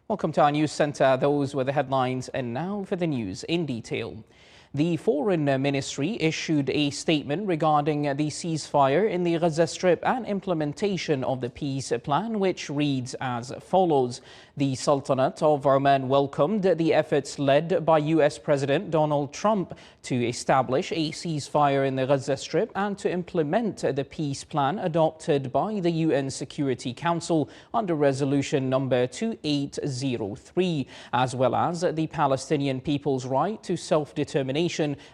Welcome to our news center. Those were the headlines, and now for the news in detail. The Foreign Ministry issued a statement regarding the ceasefire in the Gaza Strip and implementation of the peace plan, which reads as follows. The Sultanate of Oman welcomed the efforts led by U.S. President Donald Trump to establish a ceasefire in the Gaza Strip and to implement the peace plan adopted by the UN Security Council under Resolution number 2803, as well as the Palestinian people's right to self-determination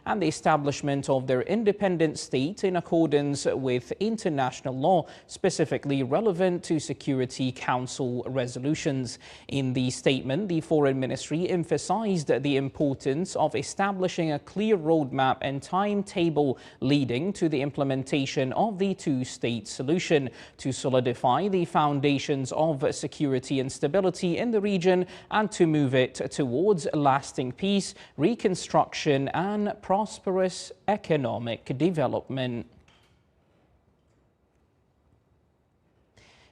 and the establishment of their independent state in accordance with international law, specifically relevant to Security Council resolutions. In the statement, the Foreign Ministry emphasized the importance of establishing a clear roadmap and timetable leading to the implementation of the two-state solution to solidify the foundations of security and stability in the region and to move it towards lasting peace, reconstruction and prosperous economic development.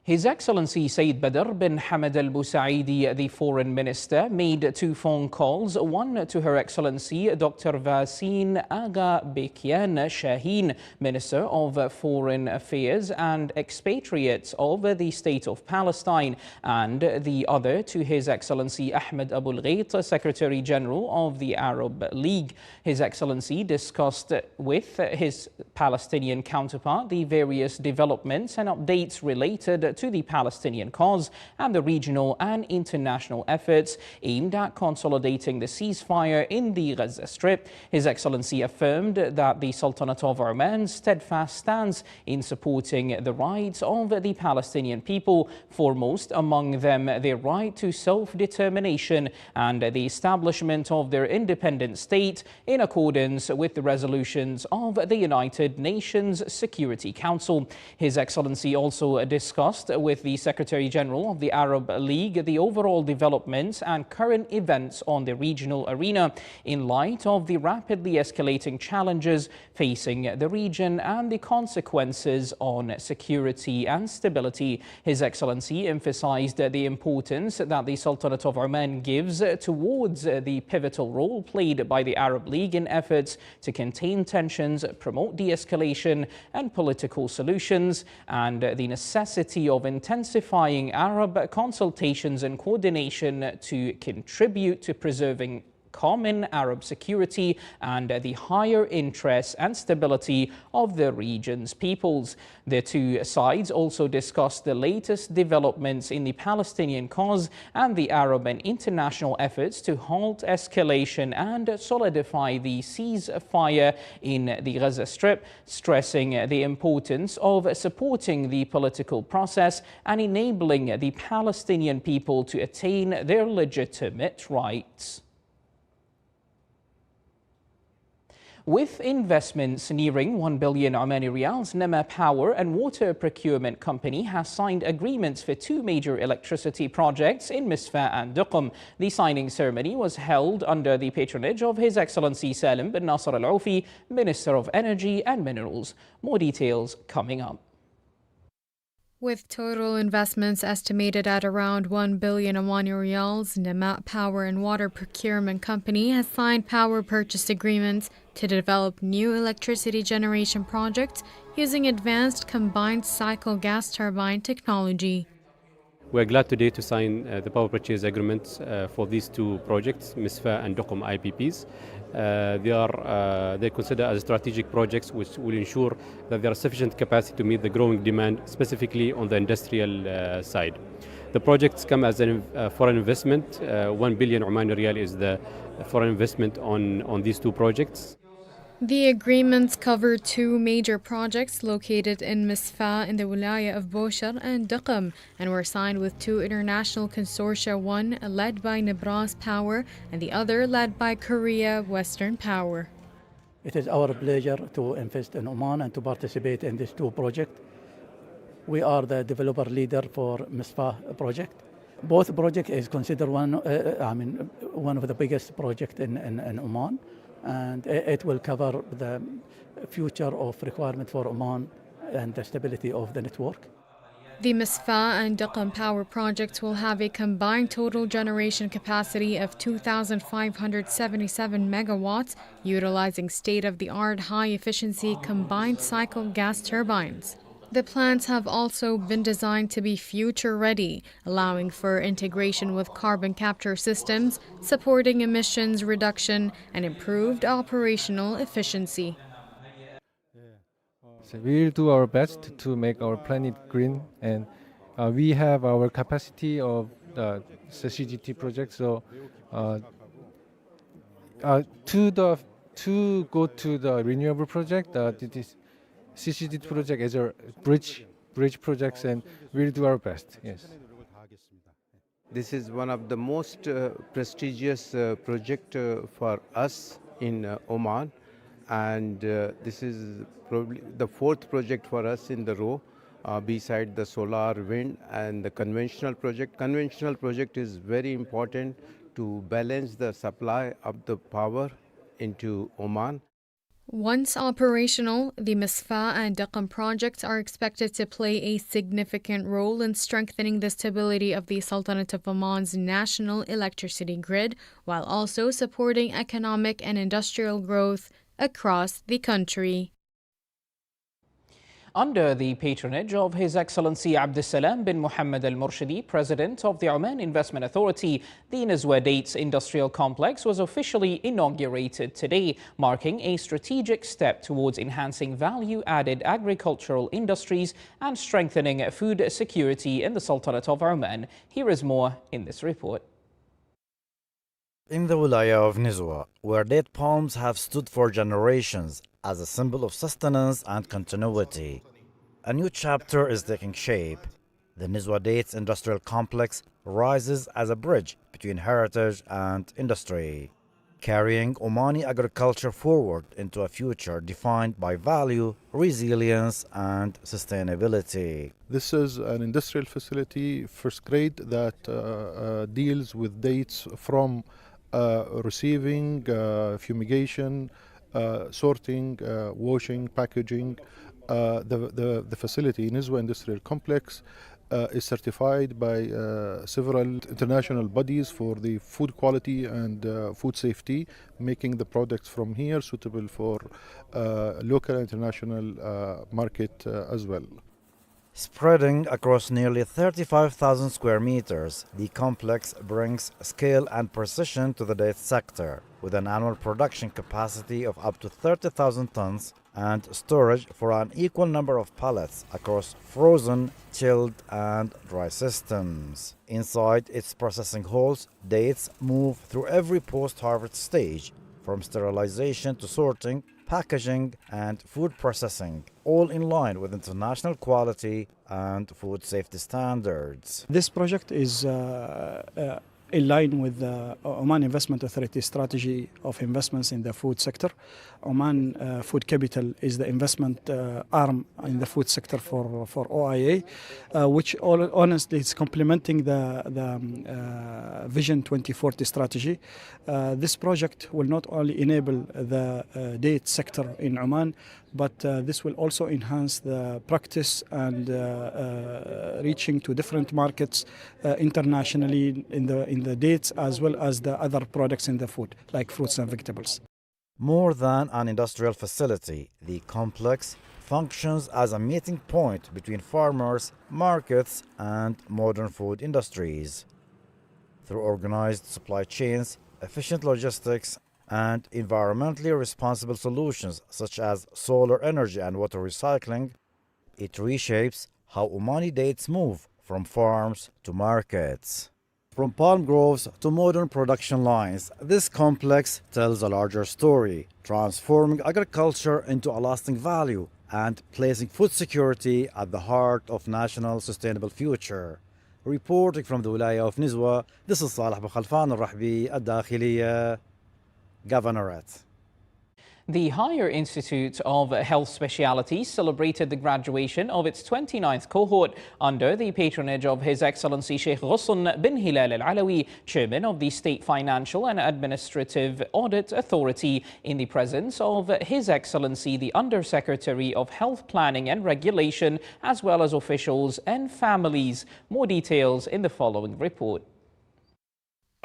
His Excellency Sayyid Badr bin Hamad Al Busaidi, the Foreign Minister, made two phone calls, one to Her Excellency Dr. Vasin Aga Bekian Shaheen, Minister of Foreign Affairs and Expatriates of the State of Palestine, and the other to His Excellency Ahmed Abul Ghait, Secretary General of the Arab League. His Excellency discussed with his Palestinian counterpart the various developments and updates related to the Palestinian cause and the regional and international efforts aimed at consolidating the ceasefire in the Gaza Strip. His Excellency affirmed that the Sultanate of Oman's steadfast stance in supporting the rights of the Palestinian people, foremost among them their right to self-determination and the establishment of their independent state in accordance with the resolutions of the United Nations Security Council. His Excellency also discussed with the Secretary General of the Arab League the overall developments and current events on the regional arena in light of the rapidly escalating challenges facing the region and the consequences on security and stability. His Excellency emphasized the importance that the Sultanate of Oman gives towards the pivotal role played by the Arab League in efforts to contain tensions, promote de-escalation and political solutions, and the necessity of intensifying Arab consultations and coordination to contribute to preserving common Arab security and the higher interests and stability of the region's peoples. The two sides also discussed the latest developments in the Palestinian cause and the Arab and international efforts to halt escalation and solidify the ceasefire in the Gaza Strip, stressing the importance of supporting the political process and enabling the Palestinian people to attain their legitimate rights. With investments nearing 1 billion Omani Riyals, Nema Power and Water Procurement Company has signed agreements for two major electricity projects in Misfa and Duqm. The signing ceremony was held under the patronage of His Excellency Salim bin Nasser Al Aufi, Minister of Energy and Minerals. More details coming up. With total investments estimated at around 1 billion Omani Riyals, Nema Power and Water Procurement Company has signed power purchase agreements to develop new electricity generation projects using advanced combined cycle gas turbine technology. We are glad today to sign the power purchase agreements for these two projects, Misfa and Duqm IPPs. They consider as strategic projects which will ensure that there is sufficient capacity to meet the growing demand, specifically on the industrial side. The projects come as a foreign investment. 1 billion Omani Riyal is the foreign investment on these two projects. The agreements cover two major projects located in Misfa in the Wilaya of Boshar and Duqm and were signed with two international consortia, one led by Nebras Power and the other led by Korea Western Power. It is our pleasure to invest in Oman and to participate in these two projects. We are the developer leader for Misfa project. Both projects is considered one of the biggest projects in Oman. And it will cover the future of requirement for Oman and the stability of the network. The Misfa and Daqam power projects will have a combined total generation capacity of 2,577 megawatts, utilizing state-of-the-art high-efficiency combined cycle gas turbines. The plants have also been designed to be future-ready, allowing for integration with carbon capture systems, supporting emissions reduction and improved operational efficiency. So we will do our best to make our planet green, and we have our capacity of the CCGT project. So to go to the renewable project, this CCGT project is a bridge projects, and we'll do our best. Yes. This is one of the most prestigious project for us in Oman, and this is probably the fourth project for us in the row, beside the solar, wind, and the conventional project. Conventional project is very important to balance the supply of the power into Oman. Once operational, the Misfa and Daqam projects are expected to play a significant role in strengthening the stability of the Sultanate of Oman's national electricity grid, while also supporting economic and industrial growth across the country. Under the patronage of His Excellency Abdussalam bin Mohammed Al Murshidi, President of the Oman Investment Authority, the Nizwa Dates Industrial Complex was officially inaugurated today, marking a strategic step towards enhancing value-added agricultural industries and strengthening food security in the Sultanate of Oman. Here is more in this report. In the wilaya of Nizwa, where date palms have stood for generations as a symbol of sustenance and continuity, a new chapter is taking shape. The Nizwa Dates Industrial Complex rises as a bridge between heritage and industry, carrying Omani agriculture forward into a future defined by value, resilience, and sustainability. This is an industrial facility, first grade, that deals with dates from receiving, fumigation, sorting, washing, packaging. The facility, Nizwa Industrial Complex, is certified by several international bodies for the food quality and food safety, making the products from here suitable for local and international market as well. Spreading across nearly 35,000 square meters, the complex brings scale and precision to the date sector, with an annual production capacity of up to 30,000 tons and storage for an equal number of pallets across frozen, chilled, and dry systems. Inside its processing halls, dates move through every post-harvest stage, from sterilization to sorting, packaging, and food processing, all in line with international quality and food safety standards. This project is in line with the Oman Investment Authority strategy of investments in the food sector. Oman Food Capital is the investment arm in the food sector for OIA, which honestly is complementing the Vision 2040 strategy. This project will not only enable the date sector in Oman, but this will also enhance the practice and reaching to different markets internationally in the dates, as well as the other products in the food, like fruits and vegetables. More than an industrial facility, the complex functions as a meeting point between farmers, markets, and modern food industries. Through organized supply chains, efficient logistics, and environmentally responsible solutions such as solar energy and water recycling, it reshapes how Omani dates move from farms to markets. From palm groves to modern production lines, this complex tells a larger story, transforming agriculture into a lasting value and placing food security at the heart of national sustainable future. Reporting from the Wilaya of Nizwa, this is Saleh Bukhalfan Al-Rahbi, Al-Dakhiliya, Governorate. The Higher Institute of Health Specialities celebrated the graduation of its 29th cohort under the patronage of His Excellency Sheikh Ghusn bin Hilal Al-Alawi, Chairman of the State Financial and Administrative Audit Authority, in the presence of His Excellency the Undersecretary of Health Planning and Regulation, as well as officials and families. More details in the following report.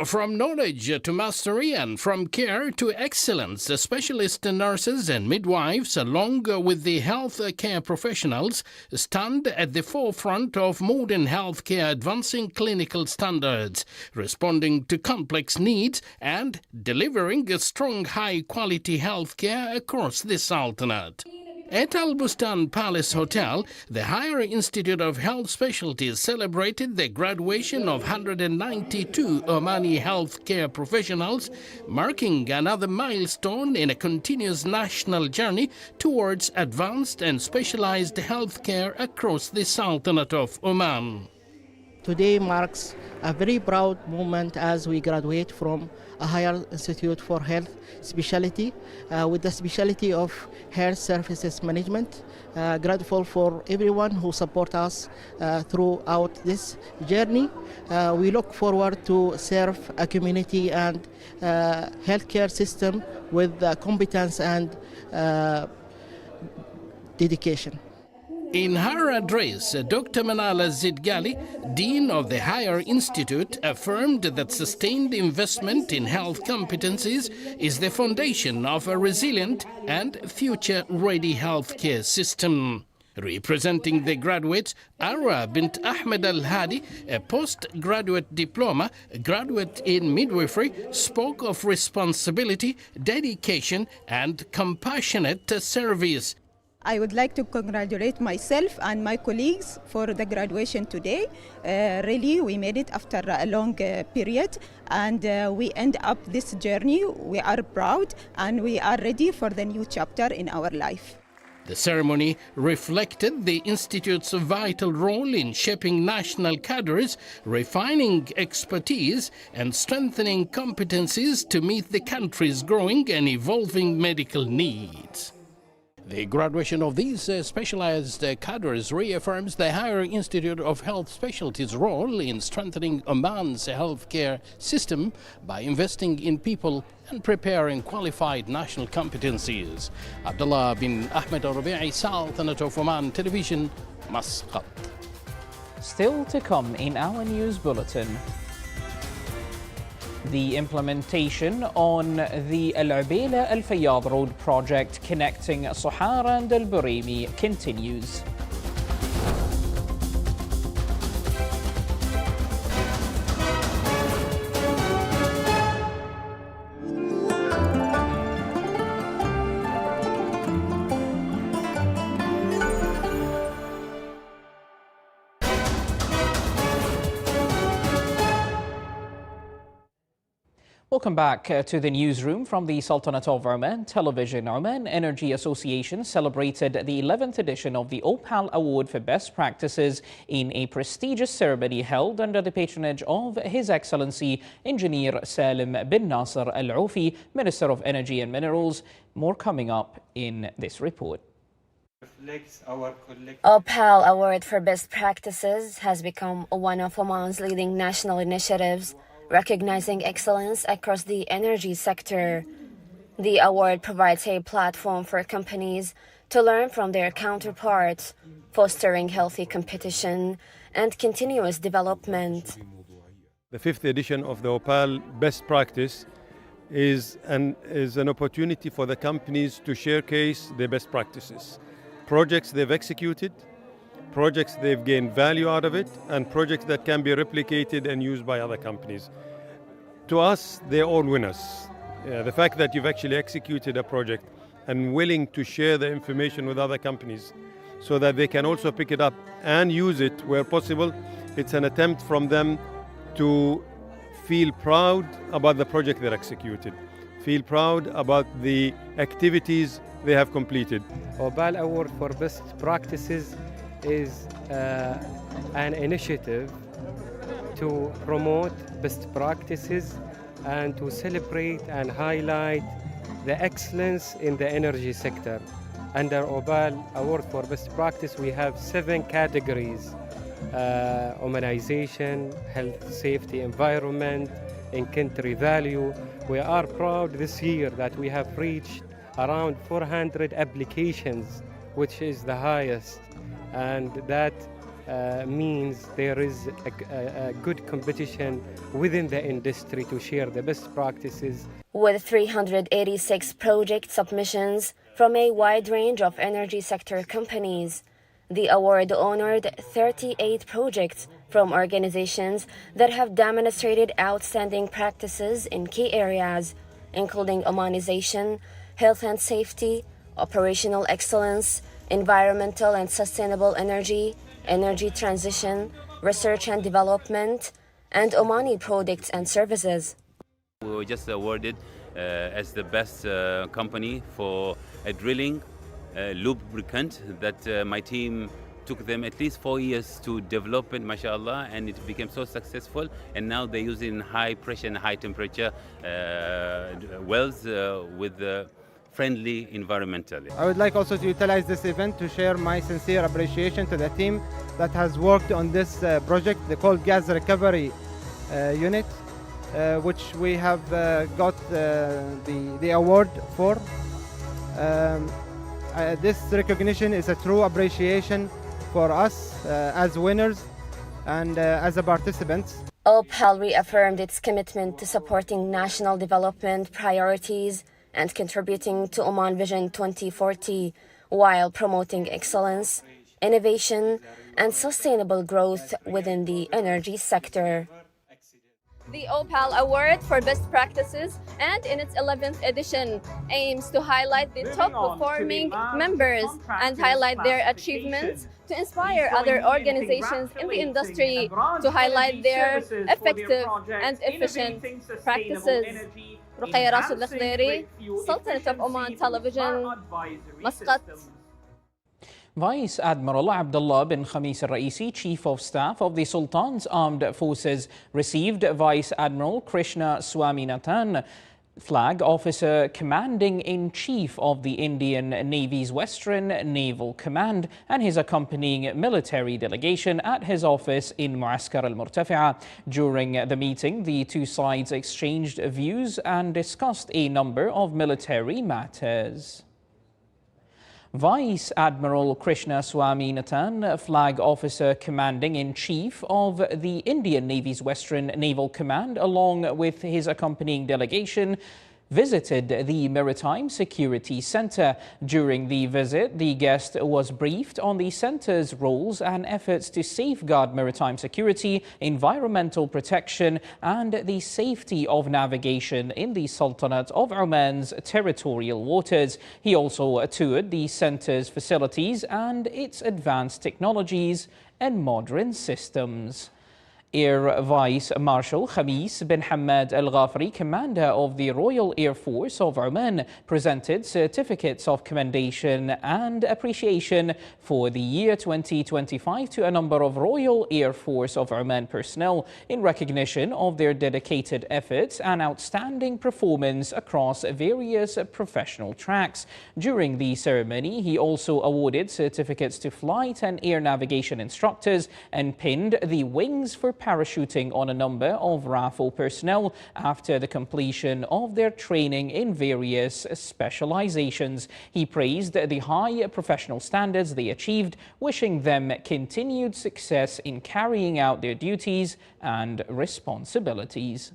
From knowledge to mastery and from care to excellence, the specialist nurses and midwives, along with the health care professionals, stand at the forefront of modern healthcare, advancing clinical standards, responding to complex needs and delivering a strong, high-quality healthcare across the Sultanate. At Al Bustan Palace Hotel, the Higher Institute of Health Specialties celebrated the graduation of 192 Omani healthcare professionals, marking another milestone in a continuous national journey towards advanced and specialized healthcare across the Sultanate of Oman. Today marks a very proud moment as we graduate from a Higher Institute for Health Specialty with the specialty of Health Services Management. Grateful for everyone who support us throughout this journey. We look forward to serve a community and healthcare system with competence and dedication. In her address, Dr. Manala Zidgali, Dean of the Higher Institute, affirmed that sustained investment in health competencies is the foundation of a resilient and future-ready healthcare system. Representing the graduates, Ara bint Ahmed Al-Hadi, a postgraduate diploma graduate in midwifery, spoke of responsibility, dedication, and compassionate service. I would like to congratulate myself and my colleagues for the graduation today. Really, we made it after a long period, and we end up this journey. We are proud and we are ready for the new chapter in our life. The ceremony reflected the Institute's vital role in shaping national cadres, refining expertise, and strengthening competencies to meet the country's growing and evolving medical needs. The graduation of these specialized cadres reaffirms the Higher Institute of Health Specialties' role in strengthening Oman's healthcare system by investing in people and preparing qualified national competencies. Abdullah bin Ahmed Al-Rabi'i, Sultanate of Oman Television, Muscat. Still to come in our news bulletin. The implementation on the Al Ubaila Al Fayyad Road project connecting Sohara and Al Burimi continues. Welcome back to the newsroom from the Sultanate of Oman Television. Oman Energy Association celebrated the 11th edition of the Opal Award for Best Practices in a prestigious ceremony held under the patronage of His Excellency Engineer Salim bin Nasser Al-Aufi, Minister of Energy and Minerals. More coming up in this report. Opal Award for Best Practices has become one of Oman's leading national initiatives, recognizing excellence across the energy sector. The award provides a platform for companies to learn from their counterparts, fostering healthy competition and continuous development. The 5th edition of the Opal Best Practice is an opportunity for the companies to showcase their best practices, projects they've executed, projects they've gained value out of it, and projects that can be replicated and used by other companies. To us, they're all winners. The fact that you've actually executed a project and willing to share the information with other companies so that they can also pick it up and use it where possible, it's an attempt from them to feel proud about the project they're executed, feel proud about the activities they have completed. Opal Award for Best Practices is an initiative to promote best practices and to celebrate and highlight the excellence in the energy sector. Under OPAL Award for Best Practice, we have 7 categories: Omanization, health, safety, environment, in-country value. We are proud this year that we have reached around 400 applications, which is the highest, and that means there is a good competition within the industry to share the best practices. With 386 project submissions from a wide range of energy sector companies, the award honored 38 projects from organizations that have demonstrated outstanding practices in key areas, including Omanization, health and safety, operational excellence, environmental and sustainable energy, energy transition, research and development, and Omani products and services. We were just awarded as the best company for a drilling lubricant that my team took them at least 4 years to develop it, mashallah, and it became so successful. And now they're using high pressure and high temperature wells with friendly environmentally. I would like also to utilize this event to share my sincere appreciation to the team that has worked on this project, the coal gas recovery unit, which we have got the award for. This recognition is a true appreciation for us as winners and as a participants. OPAL reaffirmed its commitment to supporting national development priorities and contributing to Oman Vision 2040 while promoting excellence, innovation, and sustainable growth within the energy sector. The OPAL Award for Best Practices, and in its 11th edition, aims to highlight the top performing members and highlight their achievements to inspire other organizations in the industry to highlight their effective and efficient practices. رقية راشد الخضيري, Sultanate of Oman Television, Muscat. Vice Admiral Abdullah bin Khamis al-Raisi, Chief of Staff of the Sultan's Armed Forces, received Vice Admiral Krishna Swaminathan, Flag Officer Commanding-in-Chief of the Indian Navy's Western Naval Command, and his accompanying military delegation at his office in Muaskar al-Murtafi'a. During the meeting, the two sides exchanged views and discussed a number of military matters. Vice Admiral Krishna Swaminathan, Flag Officer Commanding-in-Chief of the Indian Navy's Western Naval Command, along with his accompanying delegation, visited the Maritime Security Centre. During the visit, the guest was briefed on the centre's roles and efforts to safeguard maritime security, environmental protection, and the safety of navigation in the Sultanate of Oman's territorial waters. He also toured the centre's facilities and its advanced technologies and modern systems. Air Vice Marshal Khamis bin Hamad Al Ghafari, Commander of the Royal Air Force of Oman, presented certificates of commendation and appreciation for the year 2025 to a number of Royal Air Force of Oman personnel in recognition of their dedicated efforts and outstanding performance across various professional tracks. During the ceremony, he also awarded certificates to flight and air navigation instructors and pinned the wings for parachuting on a number of RAFO personnel after the completion of their training in various specializations. He praised the high professional standards they achieved, wishing them continued success in carrying out their duties and responsibilities.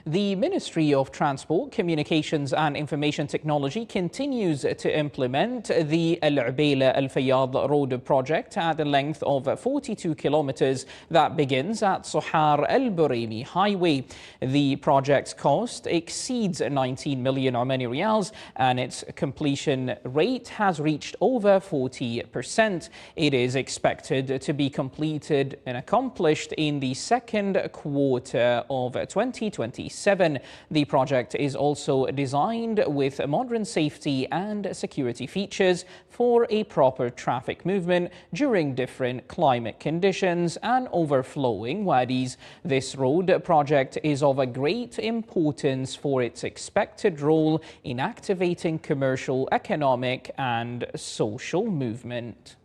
The Ministry of Transport, Communications and Information Technology continues to implement the Al Ubaila Al Fayyad road project at a length of 42 kilometers that begins at Sohar Al Buraymi Highway. The project's cost exceeds 19 million Omani riyals and its completion rate has reached over 40%. It is expected to be completed and accomplished in the second quarter of 2026. 2027. The project is also designed with modern safety and security features for a proper traffic movement during different climate conditions and overflowing wadis. This road project is of a great importance for its expected role in activating commercial, economic and social movement.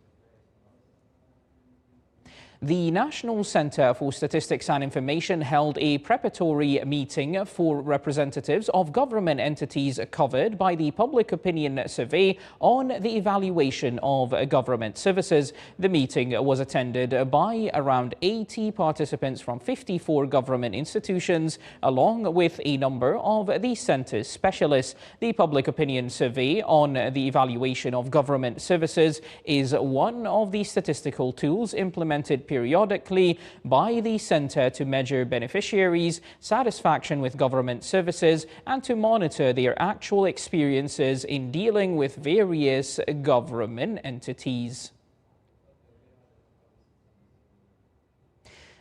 The National Centre for Statistics and Information held a preparatory meeting for representatives of government entities covered by the Public Opinion Survey on the evaluation of government services. The meeting was attended by around 80 participants from 54 government institutions, along with a number of the Centre's specialists. The Public Opinion Survey on the evaluation of government services is one of the statistical tools implemented periodically by the Centre to measure beneficiaries' satisfaction with government services and to monitor their actual experiences in dealing with various government entities.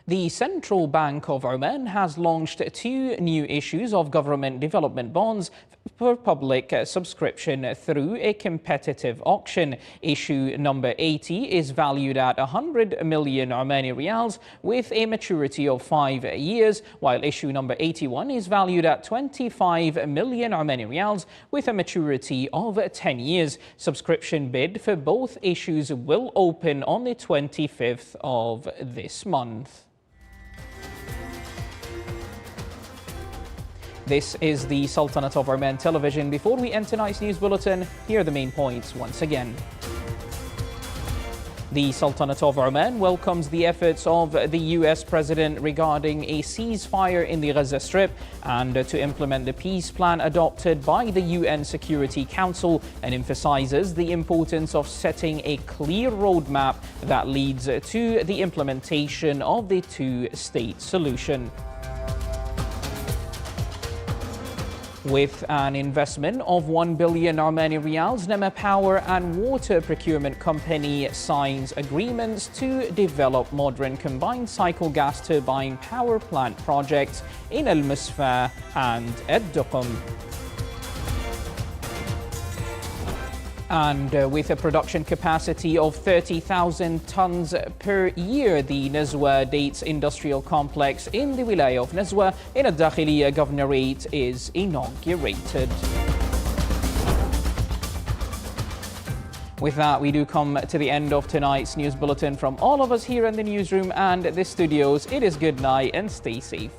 The Central Bank of Oman has launched 2 new issues of government development bonds for public subscription through a competitive auction. Issue number 80 is valued at 100 million Omani Riyals with a maturity of 5 years, while issue number 81 is valued at 25 million Omani Riyals with a maturity of 10 years. Subscription bid for both issues will open on the 25th of this month. This is the Sultanate of Oman television. Before we end tonight's news bulletin, here are the main points once again. The Sultanate of Oman welcomes the efforts of the US President regarding a ceasefire in the Gaza Strip and to implement the peace plan adopted by the UN Security Council, and emphasizes the importance of setting a clear roadmap that leads to the implementation of the two-state solution. With an investment of 1 billion Omani Riyals, Nema Power and Water Procurement Company signs agreements to develop modern combined cycle gas turbine power plant projects in Al Musfa and Ad Duqm. And with a production capacity of 30,000 tons per year, the Nazwa Dates Industrial Complex in the Wilaya of Nazwa in Al Dakhiliya Governorate is inaugurated. With that, we do come to the end of tonight's news bulletin. From all of us here in the newsroom and the studios, it is good night and stay safe.